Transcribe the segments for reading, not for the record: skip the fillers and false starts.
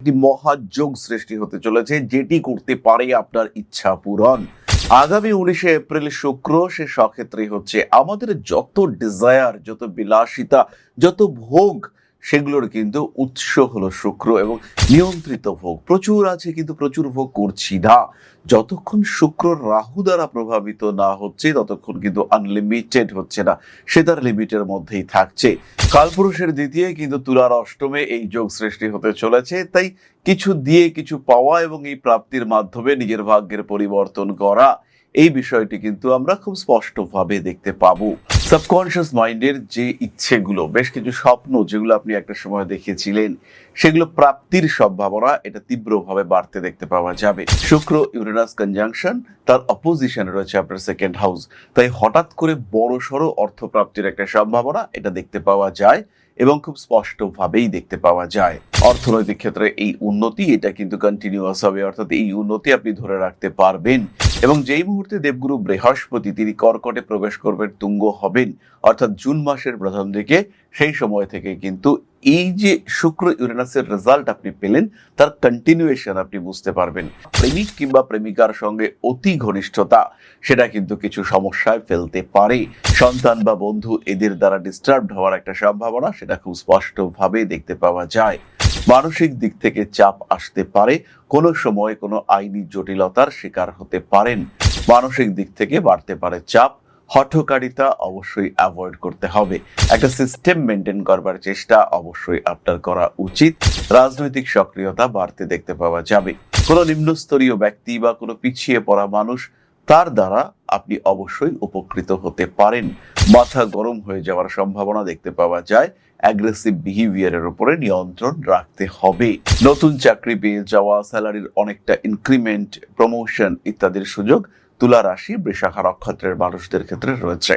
একটি মহাযোগ সৃষ্টি হতে চলেছে, যেটি করতে পারে আপনার ইচ্ছা পূরণ। আগামী 19 এপ্রিল শুক্র সে সক্ষেত্রে হচ্ছে আমাদের যত ডিজায়ার, যত বিলাসিতা, যত ভোগ, সেগুলোর কিন্তু উৎস হলো শুক্র এবং নিয়ন্ত্রিত ভোগ প্রচুর আছে, কিন্তু প্রচুর ভোগ করছি না। যতক্ষণ শুক্র রাহু দ্বারা প্রভাবিত না হচ্ছে ততক্ষণ কিন্তু আনলিমিটেড হচ্ছে না, সে তার লিমিটের মধ্যেই থাকছে। কালপুরুষের দ্বিতীয় কিন্তু তুলার অষ্টমে এই যোগ সৃষ্টি হতে চলেছে, তাই কিছু দিয়ে কিছু পাওয়া এবং এই প্রাপ্তির মাধ্যমে নিজের ভাগ্যের পরিবর্তন করা, এই বিষয়টি কিন্তু আমরা খুব স্পষ্টভাবে দেখতে পাবো। সাবকনশিয়াস মাইন্ডের যে ইচ্ছেগুলো, বেশ কিছু স্বপ্ন যেগুলো আপনি একটা সময় দেখেছিলেন, সেগুলো প্রাপ্তির সম্ভাবনা এটা তীব্রভাবে বাড়তে দেখতে পাওয়া যাবে। শুক্র ইউরেনাস কনজাংশন, তার অপোজিশন রয়েছে আপনার সেকেন্ড হাউস, তাই হঠাৎ করে বড় সড়ো অর্থপ্রাপ্তির একটা সম্ভাবনা এটা দেখতে পাওয়া যায় এবং খুব স্পষ্টভাবেই দেখতে পাওয়া যায়। অর্থনৈতিক ক্ষেত্রে এই উন্নতি এটা কিন্তু কন্টিনিউয়াস হবে, অর্থাৎ এই উন্নতি আপনি ধরে রাখতে পারবেন। এবং যেই মুহূর্তে দেবগুরু বৃহস্পতি তিনি কর্কটে প্রবেশ করবেন, তুঙ্গ হবেন, অর্থাৎ জুন মাসের প্রথম দিকে, সেই সময় থেকে কিন্তু এই যে শুক্র ইউরেনাসের রেজাল্ট আপনি পেলেন তার কন্টিনিউয়েশন আপনি বুঝতে পারবেন। প্রেমিক কিংবা প্রেমিকার সঙ্গে অতি ঘনিষ্ঠতা সেটা কিন্তু কিছু সমস্যায় ফেলতে পারে। সন্তান বা বন্ধু এদের দ্বারা ডিস্টার্বড হওয়ার একটা সম্ভাবনা সেটা খুব স্পষ্টভাবে দেখতে পাওয়া যায়। মানসিক দিক থেকে চাপ আসতে পারে, কোনো সময় কোনো আইনি জটিলতার শিকার হতে পারেন। মানসিক দিক থেকে বাড়তে পারে চাপ, হঠকারিতা অবশ্যই অ্যাভয়েড করতে হবে। একটা সিস্টেম মেনটেন করবার চেষ্টা অবশ্যই আপনার করা উচিত। রাজনৈতিক সক্রিয়তা বাড়তে দেখতে পাওয়া যাবে। কোনো নিম্নস্তরীয় ব্যক্তি বা কোনো পিছিয়ে পড়া মানুষ, তার দ্বারা আপনি অবশ্যই উপকৃত হতে পারেন। মাথা গরম হয়ে যাওয়ার সম্ভাবনা দেখতে পাওয়া যায়। অ্যাগ্রেসিভ বিহেভিয়ারের উপরে নিয়ন্ত্রণ রাখতে হবে। নতুন চাকরি পেয়ে যাওয়া, স্যালারির অনেকটা ইনক্রিমেন্ট, প্রমোশন ইত্যাদির সুযোগ তুলা রাশি বৃষাখা নক্ষত্রের মানুষদের ক্ষেত্রে রয়েছে।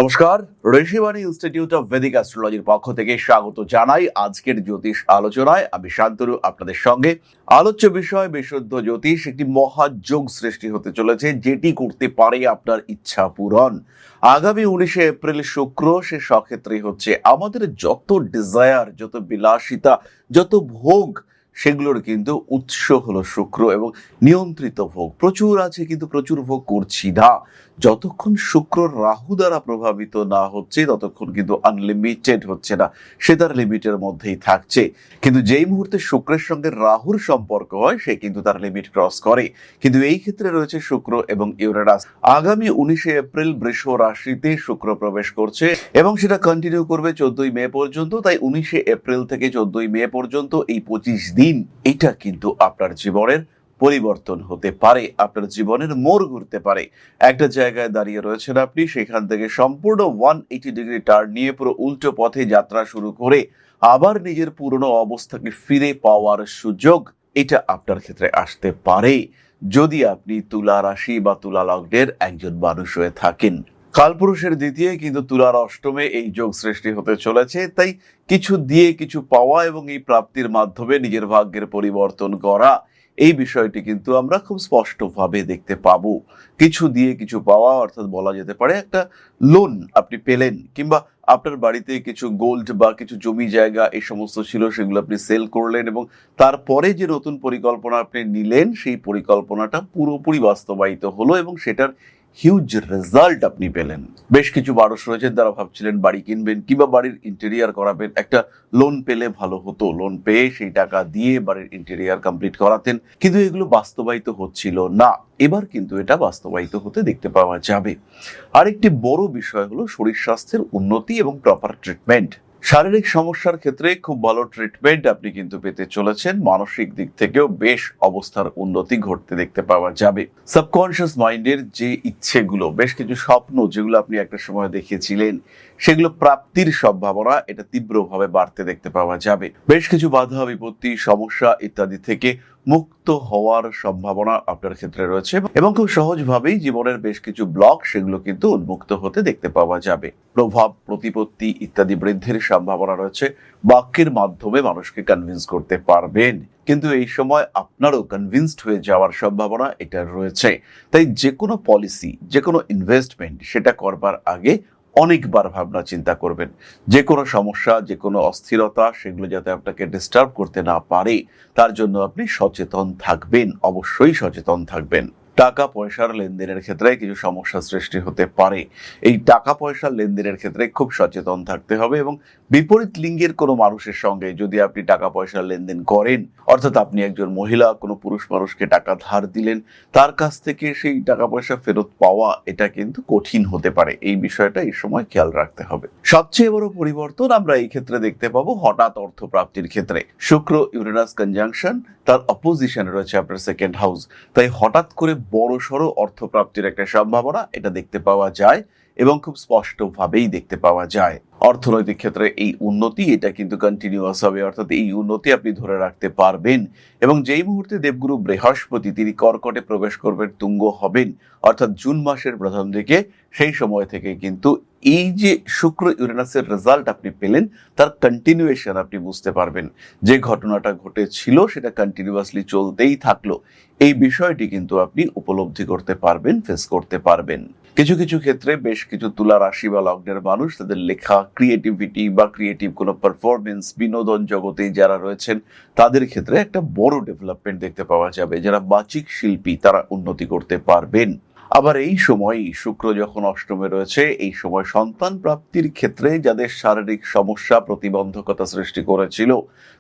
নমস্কার, ঋষিবাণী ইনস্টিটিউট অফ ভেদিক অ্যাস্ট্রোলজির পক্ষ থেকে স্বাগত জানাই আজকের জ্যোতিষ আলোচনায়। আমি শান্তনু আপনাদের সঙ্গে। আলোচ্য বিষয় বিশুদ্ধ জ্যোতিষ। একটি মহাযোগ সৃষ্টি হতে চলেছে, যেটি করতে পারে আপনার ইচ্ছা পূরণ। আগামী 19 এপ্রিল শুক্র সে সক্ষেত্রে হচ্ছে আমাদের যত ডিজায়ার, যত বিলাসিতা, যত ভোগ, সেগুলোর কিন্তু উৎস হলো শুক্র এবং নিয়ন্ত্রিত ভোগ প্রচুর আছে, কিন্তু প্রচুর ভোগ করছি না। যতক্ষণ শুক্র রাহু দ্বারা প্রভাবিত না হচ্ছে ততক্ষণ কিন্তু আনলিমিটেড হচ্ছে না, সে তার লিমিটের মধ্যেই থাকছে। কিন্তু যেই মুহূর্তে শুক্রের সঙ্গে রাহুর সম্পর্ক হয় সে কিন্তু তার লিমিট ক্রস করে। কিন্তু এই ক্ষেত্রে রয়েছে শুক্র এবং ইউরেনাস। আগামী 19 এপ্রিল বৃষ রাশিতে শুক্র প্রবেশ করছে এবং সেটা কন্টিনিউ করবে 14ই মে পর্যন্ত। তাই 19 এপ্রিল থেকে 14ই মে পর্যন্ত এই 25 দিন এটা কিন্তু আপনার জীবনের পরিবর্তন হতে পারে, আপনার জীবনের মোড় ঘুরতে পারে। একটা জায়গায় দাঁড়িয়ে রয়েছেন আপনি, সেখান থেকে সম্পূর্ণ 180 ডিগ্রি টার্ন নিয়ে পুরো উল্টো পথে যাত্রা শুরু করে আবার নিজের পুরনো অবস্থাকে ফিরে পাওয়ার সুযোগ এটা আপনার ক্ষেত্রে আসতে পারে, যদি আপনি তুলা রাশি বা তুলা লগ্নের একজন মানুষ হয়ে থাকেন। কালপুরুষের দ্বিতীয় কিন্তু তুলার অষ্টমে এই যোগ সৃষ্টি হতে চলেছে, তাই কিছু দিয়ে কিছু পাওয়া এবং এই প্রাপ্তির মাধ্যমে নিজের ভাগ্যের পরিবর্তন করা, এই বিষয়টি কিন্তু আমরা খুব স্পষ্টভাবে দেখতে পাবো। কিছু দিয়ে কিছু পাওয়া, অর্থাৎ বলা যেতে পারে একটা লোন আপনি পেলেন, কিংবা আপনার বাড়িতে কিছু গোল্ড বা কিছু জমি জায়গা এই সমস্ত ছিল, সেগুলো আপনি সেল করলেন এবং তারপরে যে নতুন পরিকল্পনা আপনি নিলেন সেই পরিকল্পনাটা পুরোপুরি বাস্তবায়িত হলো এবং সেটার হিউজ রেজাল্ট আপনি পেলেন। বেশ কিছু মানুষ রয়েছেন তারা ভাবছিলেন বাড়ি কিনবেন কিংবা বাড়ির ইন্টেরিয়ার করাবেন, একটা লোন পেলে ভালো হতো, লোন পেয়ে সেই টাকা দিয়ে বাড়ির ইন্টেরিয়ার কমপ্লিট করাতেন, কিন্তু এগুলো বাস্তবায়িত হচ্ছিল না। এবার কিন্তু এটা বাস্তবায়িত হতে দেখতে পাওয়া যাবে। আরেকটি বড় বিষয় হলো শরীর স্বাস্থ্যের উন্নতি এবং প্রপার ট্রিটমেন্ট। শারীরিক সমস্যার ক্ষেত্রে খুব ভালো ট্রিটমেন্ট আপনি কিন্তু পেতে চলেছেন। মানসিক দিক থেকেও বেশ অবস্থার উন্নতি ঘটতে দেখতে পাওয়া যাবে। সাবকনশিয়াস মাইন্ডের যে ইচ্ছেগুলো, বেশ কিছু স্বপ্ন যেগুলো আপনি একটা সময় দেখেছিলেন, সেগুলো প্রাপ্তির সম্ভাবনা এটা তীব্রভাবে বাড়তে দেখতে পাওয়া যাবে। বেশ কিছু বাধা বিপত্তি, সমস্যা ইত্যাদি থেকে মুক্ত হওয়ার সম্ভাবনা আপনার ক্ষেত্রে রয়েছে এবং খুব সহজভাবেই জীবনের বেশ কিছু ব্লক সেগুলো কিন্তু উন্মুক্ত হতে দেখতে পাওয়া যাবে। প্রভাব, প্রতিপত্তি ইত্যাদি বৃদ্ধির সম্ভাবনা রয়েছে। বাক্যের মাধ্যমে মানুষকে কনভিন্স করতে পারবেন, কিন্তু এই সময় আপনারও কনভিন্সড হয়ে যাওয়ার সম্ভাবনা এটা রয়েছে। তাই যে কোনো পলিসি, যে কোনো ইনভেস্টমেন্ট সেটা করবার আগে অনেকবার ভাবনা চিন্তা করবেন। যে কোনো সমস্যা, যে কোনো অস্থিরতা সেগুলো যাতে আপনাকে ডিস্টার্ব করতে না পারে তার জন্য আপনি সচেতন থাকবেন, অবশ্যই সচেতন থাকবেন। টাকা পয়সার লেনদেনের ক্ষেত্রে কিছু সমস্যা সৃষ্টি হতে পারে। এই টাকা পয়সার লেনদেনের ক্ষেত্রে খুব সচেতন থাকতে হবে এবং বিপরীত লিঙ্গের কোনো মানুষের সঙ্গে যদি আপনি টাকা পয়সার লেনদেন করেন, অর্থাৎ আপনি একজন মহিলা কোনো পুরুষ মানুষকে টাকা ধার দিলেন, তার কাছ থেকে সেই টাকা পয়সা ফেরত পাওয়া এটা কিন্তু কঠিন হতে পারে। এই বিষয়টা এই সময় খেয়াল রাখতে হবে। সবচেয়ে বড় পরিবর্তন আমরা এই ক্ষেত্রে দেখতে পাবো হঠাৎ অর্থ প্রাপ্তির ক্ষেত্রে। শুক্র ইউরেনাস কনজাংশন, তার অপোজিশন রয়েছে আপনার সেকেন্ড হাউস। তাই হঠাৎ করে বড় সড়ো অর্থপ্রাপ্তির একটা সম্ভাবনা এটা দেখতে পাওয়া যায় এবং খুব স্পষ্টভাবেই দেখতে পাওয়া যায়। অর্থনৈতিক ক্ষেত্রে এই উন্নতি এটা কিন্তু কন্টিনিউয়াস হবে, অর্থাৎ এই উন্নতি আপনি ধরে রাখতে পারবেন। এবং যেই মুহূর্তে দেবগুরু বৃহস্পতি তিনি কর্কটে প্রবেশ করবেন, তুঙ্গ হবেন, অর্থাৎ জুন মাসের প্রথম দিকে, সেই সময় থেকে কিন্তু এই যে শুক্র ইউরেনাসের রেজাল্ট আপনি পেলেন তার কন্টিনিউয়েশন আপনি বুঝতে পারবেন। যে ঘটনাটা ঘটেছিল সেটা কন্টিনিউয়াসলি চলতেই থাকলো, এই বিষয়টি কিন্তু আপনি উপলব্ধি করতে পারবেন, ফেস করতে পারবেন। কিছু কিছু ক্ষেত্রে বেশ কিছু তুলা রাশি বা লগ্নের মানুষ তাদের লেখা, ক্রিয়েটিভিটি বা ক্রিয়েটিভ কোনো পারফরমেন্স, বিনোদন জগতে যারা রয়েছেন তাদের ক্ষেত্রে একটা বড় ডেভেলপমেন্ট দেখতে পাওয়া যাবে। যারা বাচিক শিল্পী তারা উন্নতি করতে পারবেন। আবার এই সময় শুক্র যখন অষ্টমে রয়েছে, এই সময় সন্তান প্রাপ্তির ক্ষেত্রে যাদের শারীরিক সমস্যা প্রতিবন্ধকতা সৃষ্টি করেছিল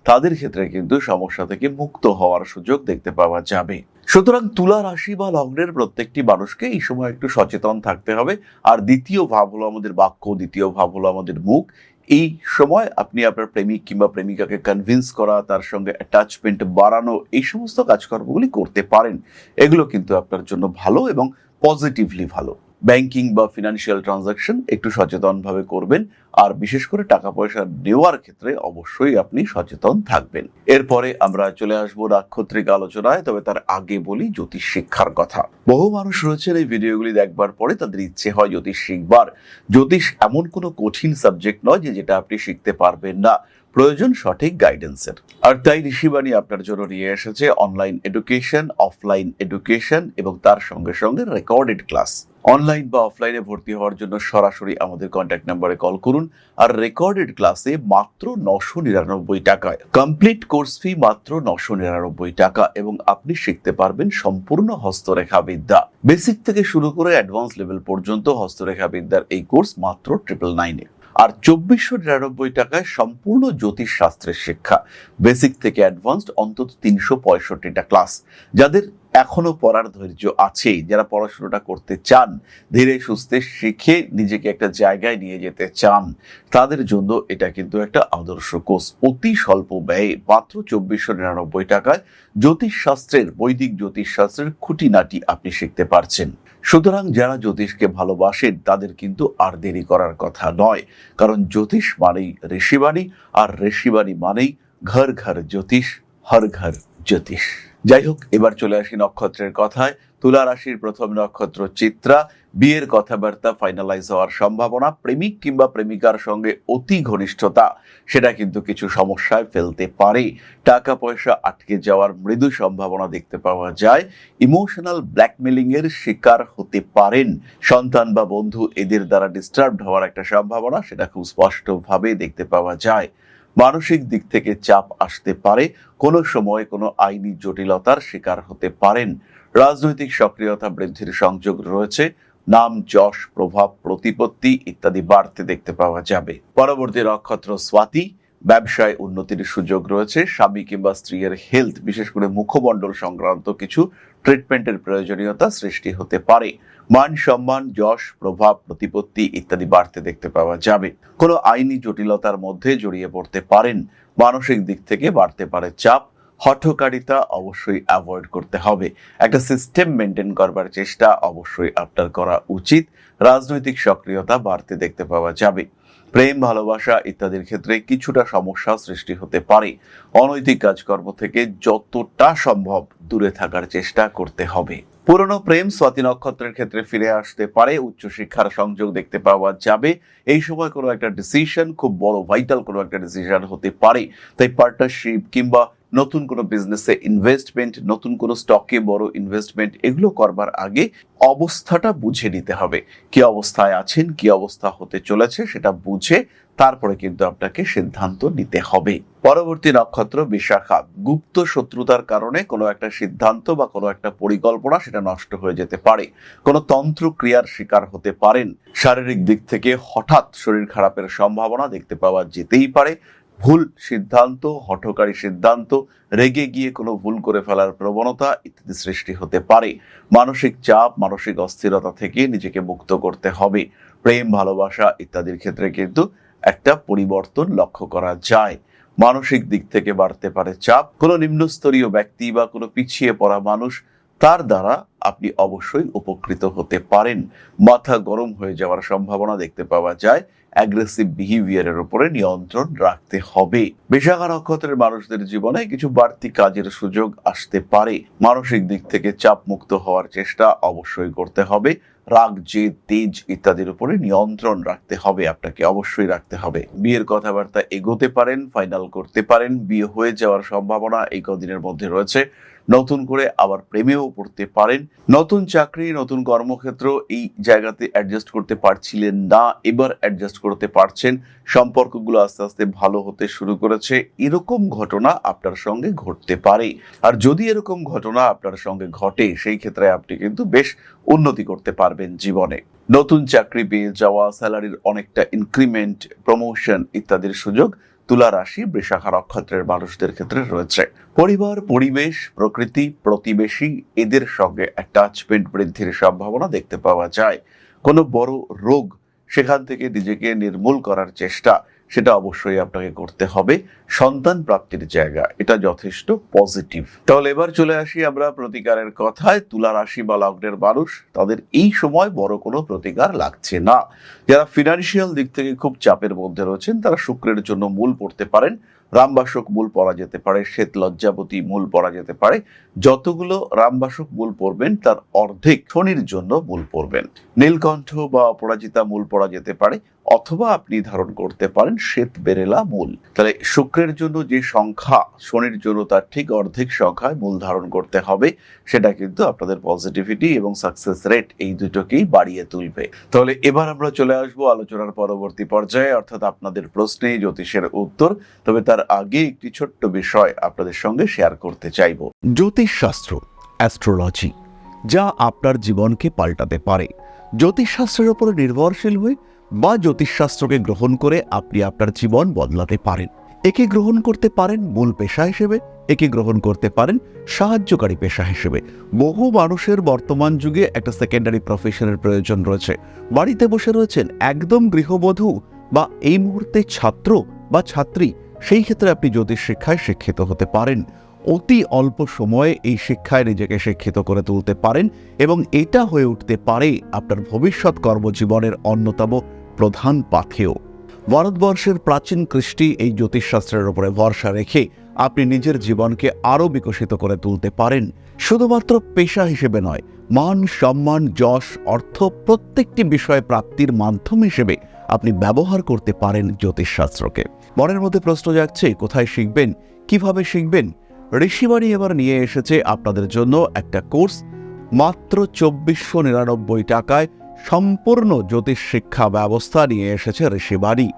তাদের ক্ষেত্রে কিন্তু সমস্যা থেকে মুক্ত হওয়ার সুযোগ দেখতে পাওয়া যাবে। সুতরাং তুলা রাশি বা লগ্নের প্রত্যেকটি মানুষকে এই সময় একটু সচেতন থাকতে হবে। আর দ্বিতীয় ভাব হলো আমাদের বাক্য, দ্বিতীয় ভাব হলো আমাদের মুখ। এই সময় আপনি আপনার প্রেমিক কিংবা প্রেমিকাকে কনভিন্স করা, তার সঙ্গে অ্যাটাচমেন্ট বাড়ানো, এই সমস্ত কাজকর্মগুলি করতে পারেন। এগুলো কিন্তু আপনার জন্য ভালো এবং পজিটিভলি ভালো। ব্যাংকিং বা ফিনান্সিয়াল ট্রানজাকশন একটু সচেতনভাবে করবেন, আর বিশেষ করে টাকা পয়সা নেওয়ার ক্ষেত্রে অবশ্যই আপনি সচেতন থাকবেন। এরপরে আমরা চলে আসবো নাক্ষত্রিক আলোচনায়, তবে তার আগে বলি জ্যোতিষ শিক্ষার কথা। বহু মানুষ রয়েছেন এই ভিডিওগুলি দেখবার পরে তাদের ইচ্ছে হয় জ্যোতিষ শিখবার। জ্যোতিষ এমন কোনো কঠিন সাবজেক্ট নয় যেটা আপনি শিখতে পারবেন না, প্রয়োজন সঠিক গাইডেন্সের। আর তাই ঋষিবাণী আপনার জন্য নিয়ে এসেছে অনলাইন এডুকেশন, অফলাইন এডুকেশন এবং তার সঙ্গে সঙ্গে রেকর্ডেড ক্লাস। অনলাইন বা অফলাইনে ভর্তি হওয়ার জন্য সরাসরি আমাদের কন্ট্যাক্ট নাম্বারে কল করুন। আর রেকর্ডেড ক্লাসে মাত্র 999 টাকায়, কমপ্লিট কোর্স ফি মাত্র 999 টাকা, এবং আপনি শিখতে পারবেন সম্পূর্ণ হস্তরেখা বিদ্যা। বেসিক থেকে শুরু করে অ্যাডভান্স লেভেল পর্যন্ত হস্তরেখা বিদ্যার এই কোর্স মাত্র 999-এ। আর 2499 টাকায় সম্পূর্ণ জ্যোতিষ শাস্ত্রের শিক্ষা, বেসিক থেকে অ্যাডভান্সড, অন্তত 365টা ক্লাস। যাদের এখনো পড়ার ধৈর্য আছে, যারা পড়াশোনাটা করতে চান, ধীরে সুস্থে শিখে নিজেকে একটা জায়গায় নিয়ে যেতে চান, তাদের জন্য এটা কিন্তু একটা আদর্শ কোর্স। অতি স্বল্প ব্যয়ে মাত্র 2499 টাকায় জ্যোতিষ শাস্ত্রের, বৈদিক জ্যোতিষ শাস্ত্রের খুঁটিনাটি আপনি শিখতে পারছেন। সুতরাং যারা জ্যোতিষকে ভালোবাসেন তাদের কিন্তু আর দেরি করার কথা নয়, কারণ জ্যোতিষ মানেই ঋষিবাণী, আর ঋষিবাণী মানেই ঘর ঘর জ্যোতিষ, হর ঘর জ্যোতিষ। যাই হোক, এবার চলে আসি নক্ষত্রের কথায়। তুলা রাশির প্রথম নক্ষত্র চিত্রা। বিয়ের কথাবার্তা ফাইনালাইজ হওয়ার সম্ভাবনা, প্রেমিক কিংবা প্রেমিকার সঙ্গে অতি ঘনিষ্ঠতা সেটা কিন্তু কিছু সমস্যায় ফেলতে পারে। টাকা পয়সা আটকে যাওয়ার মৃদু সম্ভাবনা দেখতে পাওয়া যায়। ইমোশনাল ব্ল্যাকমেলিং এর শিকার হতে পারেন। সন্তান বা বন্ধু এদের দ্বারা ডিস্টার্বড হওয়ার একটা সম্ভাবনা সেটা খুব স্পষ্টভাবে দেখতে পাওয়া যায়। মানসিক দিক থেকে চাপ আসতে পারে, কোনো সময় কোনো আইনি জটিলতার শিকার হতে পারেন। রাজনৈতিক সক্রিয়তা বৃদ্ধির সংযোগ রয়েছে। নাম, যশ, প্রভাব, প্রতিপত্তি ইত্যাদি বাড়তে দেখতে পাওয়া যাবে। পরবর্তী নক্ষত্র স্বাতী। ব্যবসায় উন্নতির সুযোগ রয়েছে। স্বামী কিংবা স্ত্রীর হেলথ, বিশেষ করে মুখমণ্ডল সংক্রান্ত কিছু ট্রিটমেন্টের প্রয়োজনীয়তা সৃষ্টি হতে পারে। মান সম্মান, যশ, প্রভাব, প্রতিপত্তি ইত্যাদি বাড়তে দেখতে পাওয়া যাবে। কোনো আইনি জটিলতার মধ্যে জড়িয়ে পড়তে পারেন। মানসিক দিক থেকে বাড়তে পারে চাপ। হঠকারিতা অবশ্যই অ্যাভয়েড করতে হবে। একটা সিস্টেম মেনটেন করবার চেষ্টা অবশ্যই আপনার করা উচিত। রাজনৈতিক সক্রিয়তা বাড়তে দেখতে পাওয়া যাবে। প্রেম, ভালোবাসা ইত্যাদির ক্ষেত্রে কিছুটা সমস্যা সৃষ্টি হতে পারে। অনৈতিক কাজকর্ম থেকে যতটা সম্ভব দূরে থাকার চেষ্টা করতে হবে। পুরনো প্রেম স্বাতি নক্ষত্রের ক্ষেত্রে ফিরে আসতে পারে। উচ্চশিক্ষার সংযোগ দেখতে পাওয়া যাবে। এই সময় কোনো একটা ডিসিশন, খুব বড় ভাইটাল কোনো একটা ডিসিশন হতে পারে। তাই পার্টনারশিপ কিংবা নতুন কোনো বিজনেসে ইনভেস্টমেন্ট, নতুন কোনো স্টকে বড় ইনভেস্টমেন্ট, এগুলো করবার আগে অবস্থাটা বুঝে নিতে হবে। কি অবস্থায় আছেন, কি অবস্থা হতে চলেছে সেটা বুঝে তারপরে কিন্তু আপনাকে সিদ্ধান্ত নিতে হবে। পরবর্তী নক্ষত্র বিশাখা। গুপ্ত শত্রুতার কারণে কোনো একটা সিদ্ধান্ত বা কোনো একটা পরিকল্পনা সেটা নষ্ট হয়ে যেতে পারে। কোনো তন্ত্র ক্রিয়ার শিকার হতে পারেন। শারীরিক দিক থেকে হঠাৎ শরীর খারাপের সম্ভাবনা দেখতে পাওয়া যেতেই পারে। ভুল সিদ্ধান্ত, হঠকারী সিদ্ধান্ত, রেগে গিয়ে কোনো ভুল করে ফেলার প্রবণতা ইত্যাদি সৃষ্টি হতে পারে। মানসিক চাপ, মানসিক অস্থিরতা থেকে নিজেকে মুক্ত করতে হবে। প্রেম, ভালোবাসা ইত্যাদির ক্ষেত্রে কিন্তু একটা পরিবর্তন লক্ষ্য করা যায়। মানসিক দিক থেকে বাড়তে পারে চাপ। কোনো নিম্নস্তরীয় ব্যক্তি বা কোনো পিছিয়ে পড়া মানুষ, তার দ্বারা আপনি অবশ্যই উপকৃত হতে পারেন। মাথা গরম হয়ে যাওয়ার সম্ভাবনা দেখতে পাওয়া যায়। অ্যাগ্রেসিভ বিহেভিয়ারের উপরে নিয়ন্ত্রণ রাখতে হবে। বিশাখা নক্ষত্রের মানুষদের জীবনে কিছু বাড়তি কাজের সুযোগ আসতে পারে। মানসিক দিক থেকে চাপ মুক্ত হওয়ার চেষ্টা অবশ্যই করতে হবে। রাগ, জেদ, তেজ ইত্যাদির উপরে নিয়ন্ত্রণ রাখতে হবে, আপনাকে অবশ্যই রাখতে হবে। বিয়ের কথাবার্তা এগোতে পারেন, ফাইনাল করতে পারেন। বিয়ে হয়ে যাওয়ার সম্ভাবনা এই কদিনের মধ্যে রয়েছে। নতুন করে আবার প্রেমেও পড়তে পারেন। নতুন চাকরি, নতুন কর্মক্ষেত্র, এই জায়গাতে অ্যাডজাস্ট করতে পারছিলেন না, এবার অ্যাডজাস্ট করতে পারছেন। সম্পর্কগুলো আস্তে আস্তে ভালো হতে শুরু করেছে। এরকম ঘটনা আপনার সঙ্গে ঘটতে পারে। আর যদি এরকম ঘটনা আপনার সঙ্গে ঘটে, সেই ক্ষেত্রে আপনি কিন্তু বেশ উন্নতি করতে পারবেন জীবনে। নতুন চাকরি পেয়ে যাওয়া, স্যালারির অনেকটা ইনক্রিমেন্ট, প্রমোশন ইত্যাদির সুযোগ তুলা রাশি বৃষাখা নক্ষত্রের মানুষদের ক্ষেত্রে রয়েছে। পরিবার, পরিবেশ, প্রকৃতি, প্রতিবেশী এদের সঙ্গে অ্যাটাচমেন্ট বৃদ্ধির সম্ভাবনা দেখতে পাওয়া যায়। কোনো বড় রোগ, সেখান থেকে নিজেকে নির্মূল করার চেষ্টা সেটা অবশ্যই আপনাকে করতে হবে। সন্তান প্রাপ্তির জায়গা, এটা যথেষ্ট পজিটিভ। তাহলে এবার চলে আসি আমরা প্রতিকারের কথায়। তুলা রাশি বা লগ্নের মানুষ, তাদের এই সময় বড় কোনো প্রতিকার লাগছে না। যারা ফিনান্সিয়াল দিক থেকে খুব চাপের মধ্যে রয়েছেন, তারা শুক্রের জন্য মূল পড়তে পারেন। রামবাসক মূল পড়া যেতে পারে, শ্বেত লজ্জাবতী মূল পড়া যেতে পারে। যতগুলো রামবাসক মূল পড়বেন তার অর্ধেক শনির জন্য মূল পড়বেন। নীলকণ্ঠ বা অপরাজিতা মূল পড়া যেতে পারে, অথবা আপনি ধারণ করতে পারেন শ্বেত বেরেলা মূল। তাহলে শুক্রের জন্য যে সংখ্যা, শনির জন্য তার ঠিক অর্ধেক সংখ্যায় মূল ধারণ করতে হবে। সেটা কিন্তু আপনাদের পজিটিভিটি এবং সাকসেস রেট এই দুটোকেই বাড়িয়ে তুলবে। তাহলে এবার আমরা চলে আসবো আলোচনার পরবর্তী পর্যায়ে, অর্থাৎ আপনাদের প্রশ্নে জ্যোতিষের উত্তর। তবে তার আগে একটি ছোট্ট বিষয় আপনাদের সঙ্গে শেয়ার করতে চাইব। জ্যোতিষশাস্ত্র, অ্যাস্ট্রোলজি, যা আপনার জীবনকে পাল্টাতে পারে। জ্যোতিষশাস্ত্রের উপর নির্ভরশীল হয়ে বা জ্যোতিষশাস্ত্রকে গ্রহণ করে আপনি আপনার জীবন বদলাতে পারেন। একে গ্রহণ করতে পারেন মূল পেশা হিসেবে, একে গ্রহণ করতে পারেন সাহায্যকারী পেশা হিসেবে। বহু মানুষের বর্তমান যুগে একটা সেকেন্ডারি প্রফেশনের প্রয়োজন রয়েছে। বাড়িতে বসে রয়েছেন একদম গৃহবধূ বা এই মুহূর্তে ছাত্র বা ছাত্রী, সেই ক্ষেত্রে আপনি জ্যোতিষ শিক্ষায় শিক্ষিত হতে পারেন। অতি অল্প সময়ে এই শিক্ষায় নিজেকে শিক্ষিত করে তুলতে পারেন এবং এটা হয়ে উঠতে পারে আপনার ভবিষ্যৎ কর্মজীবনের অন্যতম প্রধান পাথেয়। ভারতবর্ষের প্রাচীন কৃষ্টি এই জ্যোতিষশাস্ত্রের উপরে ভরসা রেখে আপনি নিজের জীবনকে আরও বিকশিত করে তুলতে পারেন। শুধুমাত্র পেশা হিসেবে নয়, মান, সম্মান, যশ, অর্থ প্রত্যেকটি বিষয় প্রাপ্তির মাধ্যম হিসেবে আপনি ব্যবহার করতে পারেন জ্যোতিষশাস্ত্রকে। মনের মধ্যে প্রশ্ন জাগছে, কোথায় শিখবেন, কিভাবে শিখবেন? ঋষিবাণী এবার নিয়ে এসেছে আপনাদের জন্য একটা কোর্স। মাত্র 2499 টাকায় সম্পূর্ণ জ্যোতিষ শিক্ষা ব্যবস্থা নিয়ে এসেছে ঋষিবাণী।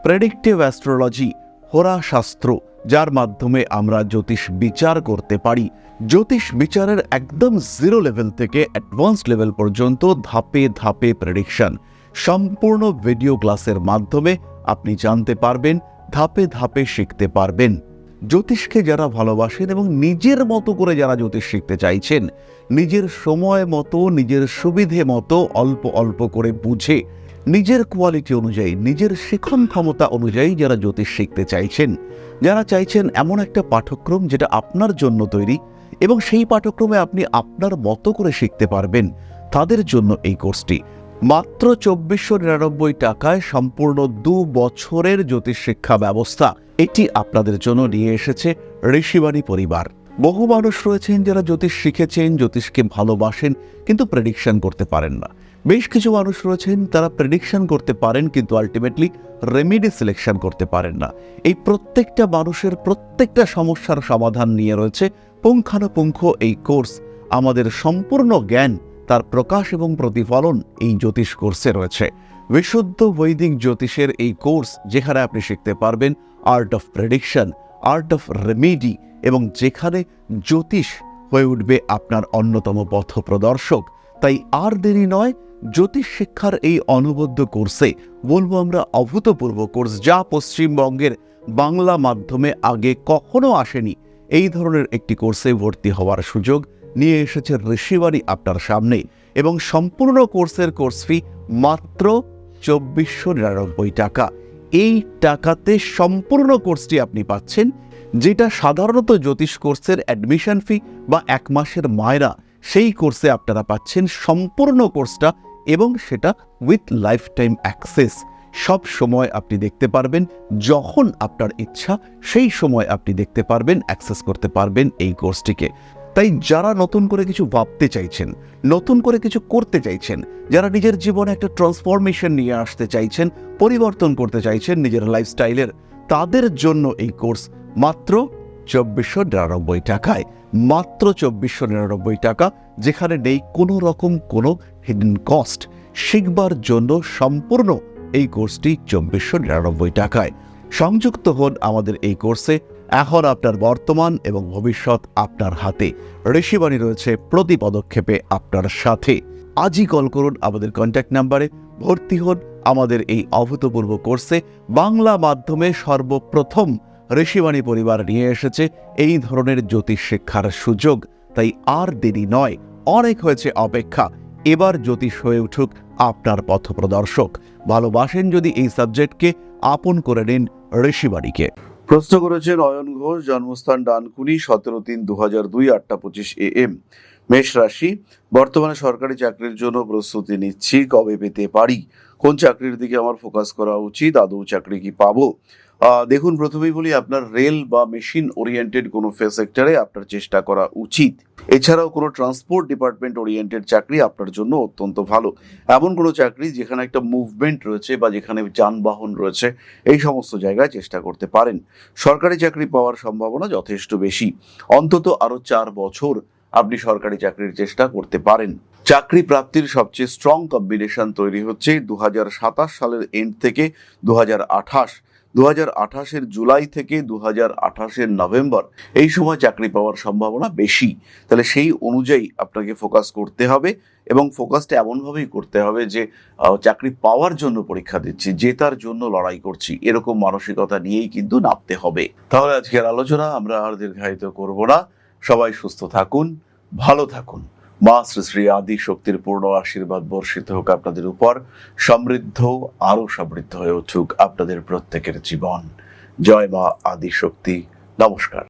প্রেডিক্টিভ অ্যাস্ট্রোলজি, হোরাশাস্ত্র, যার মাধ্যমে আমরা জ্যোতিষ বিচার করতে পারি। জ্যোতিষ বিচারের একদম জিরো লেভেল থেকে অ্যাডভান্স লেভেল পর্যন্ত ধাপে ধাপে প্রেডিকশন। সম্পূর্ণ ভিডিও ক্লাসের মাধ্যমে আপনি জানতে পারবেন, ধাপে ধাপে শিখতে পারবেন। জ্যোতিষকে যারা ভালোবাসেন এবং নিজের মতো করে যারা জ্যোতিষ শিখতে চাইছেন, নিজের সময় মতো, নিজের সুবিধে মতো অল্প অল্প করে বুঝে, নিজের কোয়ালিটি অনুযায়ী, নিজের শিখন ক্ষমতা অনুযায়ী যারা জ্যোতিষ শিখতে চাইছেন, যারা চাইছেন এমন একটা পাঠ্যক্রম যেটা আপনার জন্য তৈরি এবং সেই পাঠ্যক্রমে আপনি আপনার মতো করে শিখতে পারবেন, তাদের জন্য এই কোর্সটি। মাত্র 2499 টাকায় সম্পূর্ণ 2 বছরের জ্যোতিষ শিক্ষা ব্যবস্থা এটি আপনাদের জন্য নিয়ে এসেছে ঋষিবাণী পরিবার। বহু মানুষ রয়েছেন যারা জ্যোতিষ শিখেছেন, জ্যোতিষকে ভালোবাসেন, কিন্তু প্রেডিকশন করতে পারেন না। বেশ কিছু মানুষ রয়েছেন তারা প্রেডিকশন করতে পারেন কিন্তু আলটিমেটলি রেমেডি সিলেকশন করতে পারেন না। এই প্রত্যেকটা মানুষের প্রত্যেকটা সমস্যার সমাধান নিয়ে রয়েছে পুঙ্খানুপুঙ্খ এই কোর্স। আমাদের সম্পূর্ণ জ্ঞান, তার প্রকাশ এবং প্রতিফলন এই জ্যোতিষ কোর্সে রয়েছে। বিশুদ্ধ বৈদিক জ্যোতিষের এই কোর্স, যেখানে আপনি শিখতে পারবেন art of prediction, art of remedy, এবং যেখানে জ্যোতিষ হয়ে উঠবে আপনার অন্যতম পথপ্রদর্শক। তাই আর দেরি নয়, জ্যোতিষ শিক্ষার এই অনবদ্য কোর্সে, বলবো আমরা অভূতপূর্ব কোর্স, যা পশ্চিমবঙ্গের বাংলা মাধ্যমে আগে কখনো আসেনি, এই ধরনের একটি কোর্সে ভর্তি হওয়ার সুযোগ নিয়ে এসেছে ঋষিবাণী আপনার সামনে। এবং সম্পূর্ণ কোর্সের কোর্স ফি মাত্র 2499 টাকা। এই টাকাতে সম্পূর্ণ কোর্সটি আপনি পাচ্ছেন, যেটা সাধারণত জ্যোতিষ কোর্সের অ্যাডমিশন ফি বা 1 মাসের মায়রা, সেই কোর্সে আপনারা পাচ্ছেন সম্পূর্ণ কোর্সটা, এবং সেটা উইথ লাইফ টাইম অ্যাক্সেস। সব সময় আপনি দেখতে পারবেন, যখন আপনার ইচ্ছা সেই সময় আপনি দেখতে পারবেন, অ্যাক্সেস করতে পারবেন এই কোর্সটিকে। তাই যারা নতুন করে কিছু ভাবতে চাইছেন, নতুন করে কিছু করতে চাইছেন, যারা নিজের জীবনে একটা ট্রান্সফরমেশন নিয়ে আসতে চাইছেন, পরিবর্তন করতে চাইছেন নিজের লাইফস্টাইলের, তাদের জন্য এই কোর্স মাত্র 2499 টাকায়। মাত্র 2499 টাকা, যেখানে নেই কোনো রকম কোনো হিডেন কস্ট। শিখবার জন্য সম্পূর্ণ এই কোর্সটি 2499 টাকায়। সংযুক্ত হন আমাদের এই কোর্সে। এখন আপনার বর্তমান এবং ভবিষ্যৎ আপনার হাতে। ঋষিবাণী রয়েছে প্রতি পদক্ষেপে আপনার সাথে। আজই কল করুন আমাদের কন্ট্যাক্ট নাম্বারে, ভর্তি হন আমাদের এই অভূতপূর্ব কোর্সে। বাংলা মাধ্যমে সর্বপ্রথম ঋষিবাণী পরিবার নিয়ে এসেছে এই ধরনের জ্যোতিষ শিক্ষার সুযোগ। তাই আর দেরি নয়, অনেক হয়েছে অপেক্ষা। এবার জ্যোতিষ হয়ে উঠুক আপনার পথপ্রদর্শক। ভালোবাসেন যদি এই সাবজেক্টকে, আপন করে নিন ঋষিবাণীকে। প্রশ্ন করেছেন অয়ন ঘোষ, জন্মস্থান ডানকুনি, 17/3/2002, 8:25 AM, মেষ রাশি। বর্তমানে সরকারি চাকরির জন্য প্রস্তুতি নিচ্ছি, কবে পেতে পারি? কোন চাকরির দিকে আমার ফোকাস করা উচিত? আদৌ চাকরি কি পাবো? দেখুন, প্রথমেই বলি, আপনার রেল বা মেশিন ওরিয়েন্টেড কোনো সেক্টরে আপনার চেষ্টা করা উচিত। এছাড়াও কোনো ট্রান্সপোর্ট ডিপার্টমেন্ট ওরিয়েন্টেড চাকরি আপনার জন্য অত্যন্ত ভালো। এমন কোনো চাকরি যেখানে একটা মুভমেন্ট রয়েছে বা যেখানে যানবাহন রয়েছে, এই সমস্ত জায়গায় চেষ্টা করতে পারেন। সরকারি চাকরি পাওয়ার সম্ভাবনা যথেষ্ট বেশি। অন্তত আরো 4 বছর আপনি সরকারি চাকরির চেষ্টা করতে পারেন। চাকরি প্রাপ্তির সবচেয়ে স্ট্রং কম্বিনেশন তৈরি হচ্ছে 2027 সালের এন্ড থেকে 2028, 2028-এর জুলাই থেকে 2028-এর নভেম্বর, এই সময় চাকরি পাওয়ার সম্ভাবনা বেশি। তাহলে সেই অনুযায়ী আপনাকে ফোকাস করতে হবে, এবং ফোকাসটা এমনভাবেই করতে হবে যে চাকরি পাওয়ার জন্য পরীক্ষা দিচ্ছি, জেতার জন্য লড়াই করছি, এরকম মানসিকতা নিয়েই কিন্তু নামতে হবে। তাহলে আজকের আলোচনা আমরা আর দীর্ঘায়িত করব না। সবাই সুস্থ থাকুন, ভালো থাকুন। মা শ্রী শ্রী আদি শক্তির পূর্ণ আশীর্বাদ বর্ষিত হোক আপনাদের উপর। সমৃদ্ধ, আরো সমৃদ্ধ হয়ে উঠুক আপনাদের প্রত্যেকের জীবন। জয় মা আদি শক্তি। নমস্কার।